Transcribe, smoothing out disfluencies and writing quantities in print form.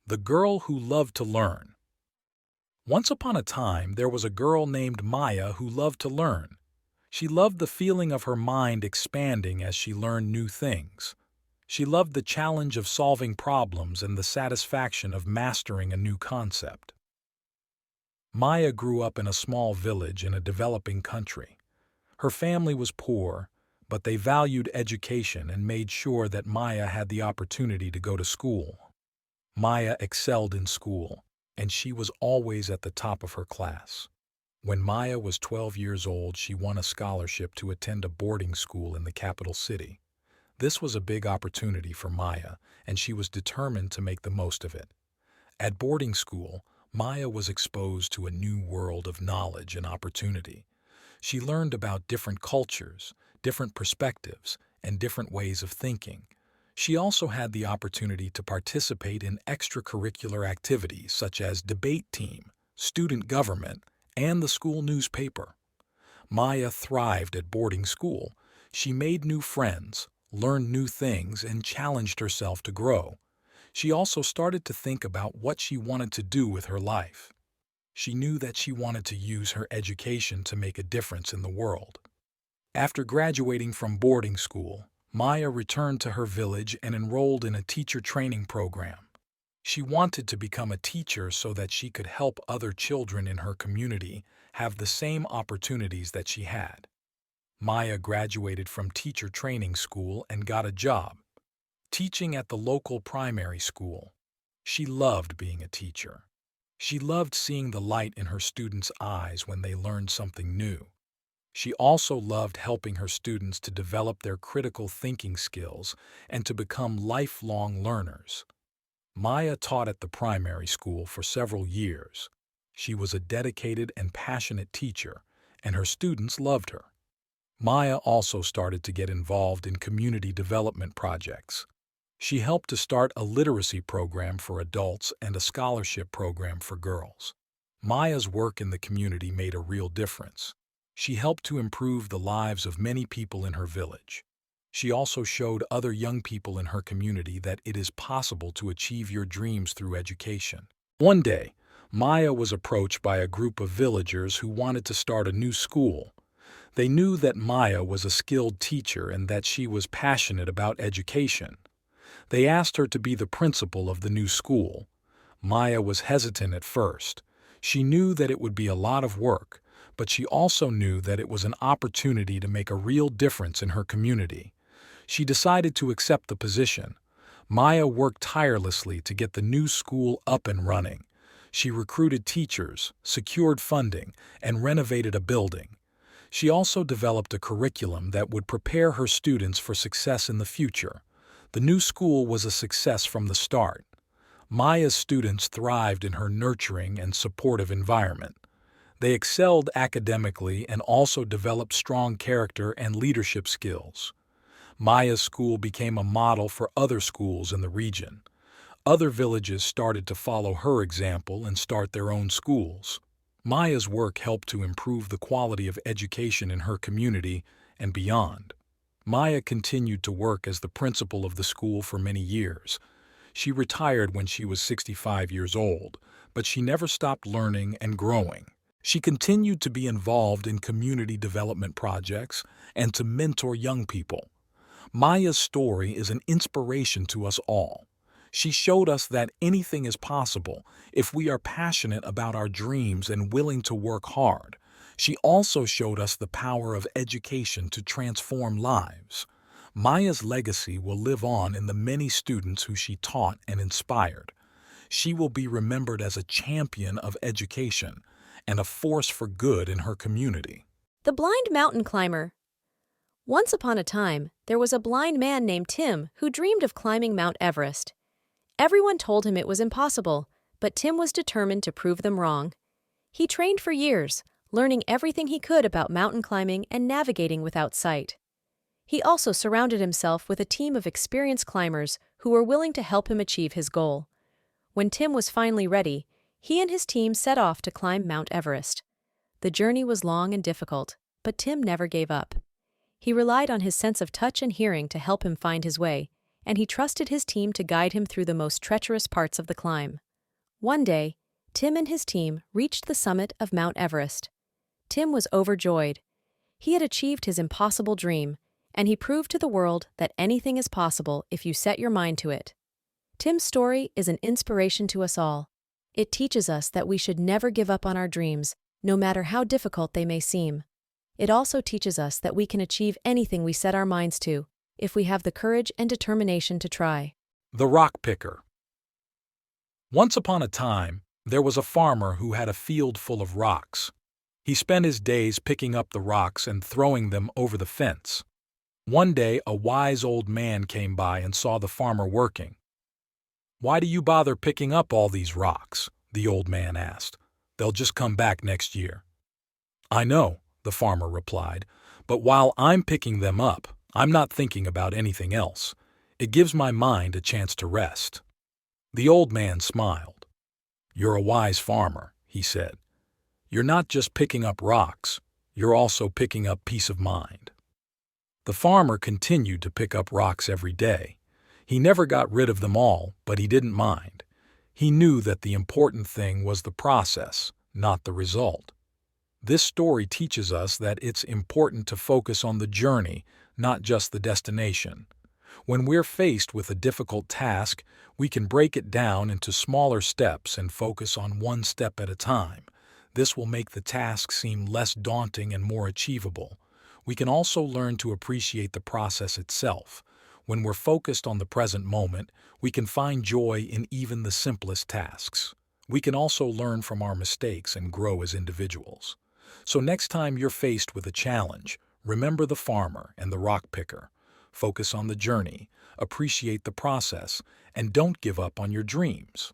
The Girl Who Loved to Learn. Once upon a time, there was a girl named Maya who loved to learn. She loved the feeling of her mind expanding as she learned new things. She loved the challenge of solving problems and the satisfaction of mastering a new concept. Maya grew up in a small village in a developing country. Her family was poor, but they valued education and made sure that Maya had the opportunity to go to school. Maya excelled in school, and she was always at the top of her class. When Maya was 12 years old, she won a scholarship to attend a boarding school in the capital city. This was a big opportunity for Maya, and she was determined to make the most of it. At boarding school, Maya was exposed to a new world of knowledge and opportunity. She learned about different cultures, different perspectives, and different ways of thinking. She also had the opportunity to participate in extracurricular activities such as debate team, student government, and the school newspaper. Maya thrived at boarding school. She made new friends, learned new things, and challenged herself to grow. She also started to think about what she wanted to do with her life. She knew that she wanted to use her education to make a difference in the world. After graduating from boarding school, Maya returned to her village and enrolled in a teacher training program. She wanted to become a teacher so that she could help other children in her community have the same opportunities that she had. Maya graduated from teacher training school and got a job, teaching at the local primary school. She loved being a teacher. She loved seeing the light in her students' eyes when they learned something new. She also loved helping her students to develop their critical thinking skills and to become lifelong learners. Maya taught at the primary school for several years. She was a dedicated and passionate teacher, and her students loved her. Maya also started to get involved in community development projects. She helped to start a literacy program for adults and a scholarship program for girls. Maya's work in the community made a real difference. She helped to improve the lives of many people in her village. She also showed other young people in her community that it is possible to achieve your dreams through education. One day, Maya was approached by a group of villagers who wanted to start a new school. They knew that Maya was a skilled teacher and that she was passionate about education. They asked her to be the principal of the new school. Maya was hesitant at first. She knew that it would be a lot of work, but she also knew that it was an opportunity to make a real difference in her community. She decided to accept the position. Maya worked tirelessly to get the new school up and running. She recruited teachers, secured funding, and renovated a building. She also developed a curriculum that would prepare her students for success in the future. The new school was a success from the start. Maya's students thrived in her nurturing and supportive environment. They excelled academically and also developed strong character and leadership skills. Maya's school became a model for other schools in the region. Other villages started to follow her example and start their own schools. Maya's work helped to improve the quality of education in her community and beyond. Maya continued to work as the principal of the school for many years. She retired when she was 65 years old, but she never stopped learning and growing. She continued to be involved in community development projects and to mentor young people. Maya's story is an inspiration to us all. She showed us that anything is possible if we are passionate about our dreams and willing to work hard. She also showed us the power of education to transform lives. Maya's legacy will live on in the many students who she taught and inspired. She will be remembered as a champion of education and a force for good in her community. The Blind Mountain Climber. Once upon a time, there was a blind man named Tim who dreamed of climbing Mount Everest. Everyone told him it was impossible, but Tim was determined to prove them wrong. He trained for years, learning everything he could about mountain climbing and navigating without sight. He also surrounded himself with a team of experienced climbers who were willing to help him achieve his goal. When Tim was finally ready, he and his team set off to climb Mount Everest. The journey was long and difficult, but Tim never gave up. He relied on his sense of touch and hearing to help him find his way. and he trusted his team to guide him through the most treacherous parts of the climb. One day, Tim and his team reached the summit of Mount Everest. Tim was overjoyed. He had achieved his impossible dream, and he proved to the world that anything is possible if you set your mind to it. Tim's story is an inspiration to us all. It teaches us that we should never give up on our dreams, no matter how difficult they may seem. It also teaches us that we can achieve anything we set our minds to, if we have the courage and determination to try. The rock picker. Once upon a time, there was a farmer who had a field full of rocks. He spent his days picking up the rocks and throwing them over the fence. One day, a wise old man came by and saw the farmer working. "Why do you bother picking up all these rocks?" the old man asked. "They'll just come back next year." "I know," the farmer replied, "but while I'm picking them up, I'm not thinking about anything else. It gives my mind a chance to rest." The old man smiled. "You're a wise farmer," he said. "You're not just picking up rocks, you're also picking up peace of mind." The farmer continued to pick up rocks every day. He never got rid of them all, but he didn't mind. He knew that the important thing was the process, not the result. This story teaches us that it's important to focus on the journey, not just the destination. When we're faced with a difficult task, we can break it down into smaller steps and focus on one step at a time. This will make the task seem less daunting and more achievable. We can also learn to appreciate the process itself. When we're focused on the present moment, we can find joy in even the simplest tasks. We can also learn from our mistakes and grow as individuals. So next time you're faced with a challenge, remember the farmer and the rock picker. Focus on the journey, appreciate the process, and don't give up on your dreams.